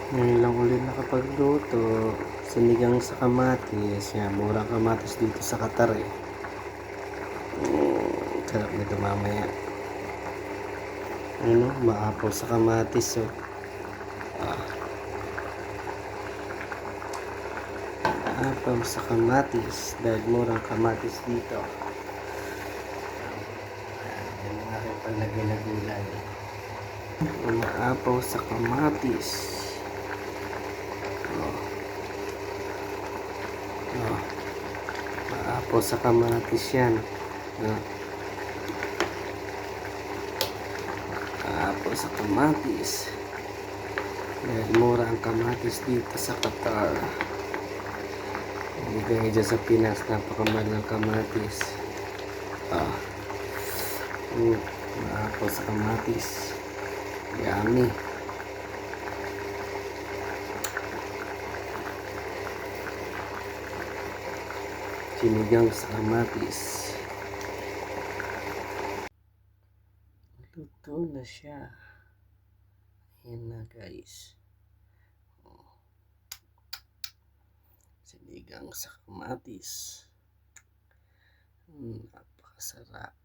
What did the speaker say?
Ngayon lang ulit nakapagluto. Sinigang sa kamatis. Yan, murang kamatis dito sa Qatar eh. Sarap nito mamaya. Ano, maapaw sa kamatis oh. Maapaw sa kamatis dahil murang kamatis dito. Yan ang aking palagay na gulay. Maapaw sa kamatis. Oh, maapaw sa kamatis yan. Maapaw sa kamatis. Dahil mura ang kamatis dito sa Qatar. Hindi kaya dyan sa Pinas, napakamahal ng kamatis. Maapaw sa kamatis. Yummy. Sinigang sa kamatis. Luto na siya. Ayan na guys. Sinigang sa kamatis. Napakasarap.